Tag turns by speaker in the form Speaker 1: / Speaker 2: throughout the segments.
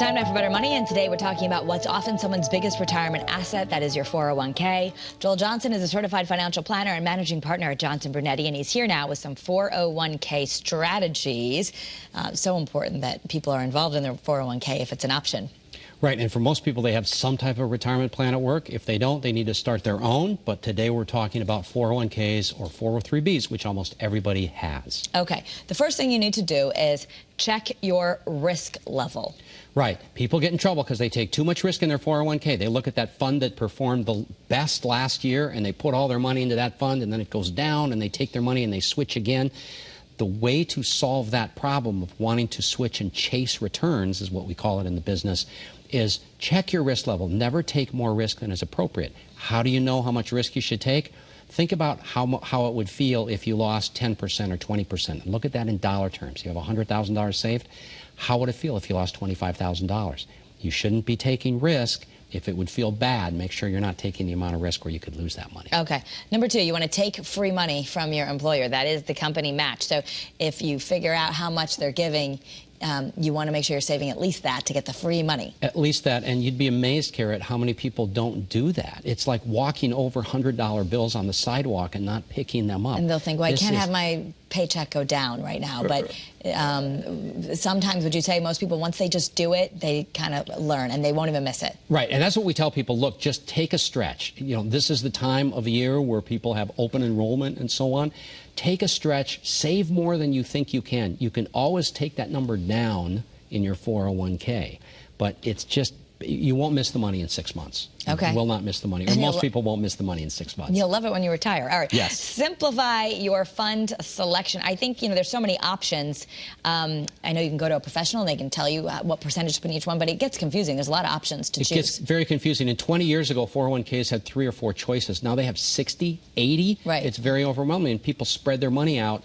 Speaker 1: time now for Better Money, and today we're talking about what's often someone's biggest retirement asset. That is your 401k. Joel Johnson is a certified financial planner and managing partner at Johnson Brunetti, and he's here now with some 401k strategies. So important that people are involved in their 401k if it's an option.
Speaker 2: Right, and for most people, they have some type of retirement plan at work. If they don't, they need to start their own. But today we're talking about 401ks or 403bs, which almost everybody has.
Speaker 1: Okay, the first thing you need to do is check your risk level.
Speaker 2: Right, people get in trouble because they take too much risk in their 401k. They look at that fund that performed the best last year and they put all their money into that fund, and then it goes down and they take their money and they switch again. The way to solve that problem of wanting to switch and chase returns, is what we call it in the business, is check your risk level. Never take more risk than is appropriate. How do you know how much risk you should take? Think about how it would feel if you lost 10% or 20%. Look at that in dollar terms. You have $100,000 saved. How would it feel if you lost $25,000? You shouldn't be taking risk. If it would feel bad, make sure you're not taking the amount of risk where you could lose that money.
Speaker 1: Okay. Number two, you want to take free money from your employer. That is the company match. So if you figure out how much they're giving, you want to make sure you're saving at least that to get the free money. At
Speaker 2: least that, and you'd be amazed, Kara, at how many people don't do that. It's like walking over $100 bills on the sidewalk and not picking them up.
Speaker 1: And they'll think, well, I can't have my paycheck go down right now. But sometimes, would you say, most people, once they just do it, they kind of learn and they won't even miss it.
Speaker 2: Right, and that's what we tell people. Look, just take a stretch. You know, this is the time of year where people have open enrollment and so on. Take a stretch, save more than you think you can. You can always take that number down in your 401k, but it's just, you won't miss the money in 6 months.
Speaker 1: Okay.
Speaker 2: You will not miss the money, or most people won't miss the money in 6 months.
Speaker 1: You'll love it when you retire. All right.
Speaker 2: Yes.
Speaker 1: Simplify your fund selection. I think, there's so many options. I know you can go to a professional and they can tell you what percentage to put in each one, but it gets confusing. There's a lot of options to choose.
Speaker 2: It gets very confusing. And 20 years ago, 401ks had 3 or 4 choices. Now they have 60, 80.
Speaker 1: Right.
Speaker 2: It's very overwhelming. And people spread their money out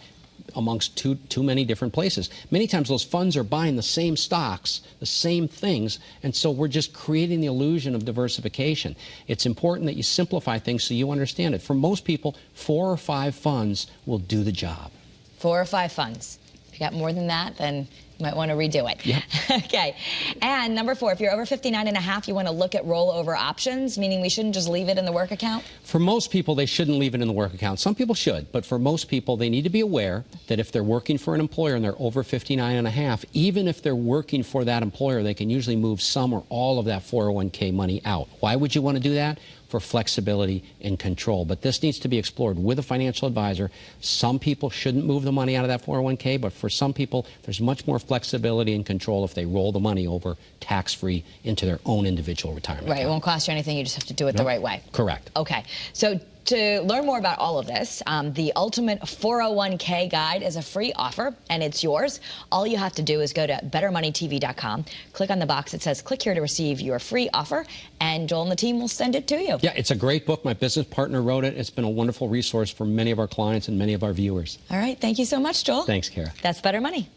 Speaker 2: amongst too many different places. Many times those funds are buying the same stocks, the same things, and so we're just creating the illusion of diversification. It's important that you simplify things so you understand it. For most people, 4 or 5 funds will do the job.
Speaker 1: 4 or 5 funds. If you got more than that, then you might want to redo it.
Speaker 2: Yep.
Speaker 1: Okay. And number 4, if you're over 59 and a half, you want to look at rollover options, meaning we shouldn't just leave it in the work account?
Speaker 2: For most people, they shouldn't leave it in the work account. Some people should, but for most people, they need to be aware that if they're working for an employer and they're over 59 and a half, even if they're working for that employer, they can usually move some or all of that 401k money out. Why would you want to do that? For flexibility and control. But this needs to be explored with a financial advisor. Some people shouldn't move the money out of that 401k, but for some people, there's much more flexibility and control if they roll the money over tax-free into their own individual retirement account.
Speaker 1: It won't cost you anything. You just have to do it the right way.
Speaker 2: Correct.
Speaker 1: Okay. So to learn more about all of this, the Ultimate 401k Guide is a free offer, and it's yours. All you have to do is go to bettermoneytv.com, click on the box that says click here to receive your free offer, and Joel and the team will send it to you.
Speaker 2: Yeah, it's a great book. My business partner wrote it. It's been a wonderful resource for many of our clients and many of our viewers.
Speaker 1: All right. Thank you so much, Joel.
Speaker 2: Thanks, Kara.
Speaker 1: That's Better Money.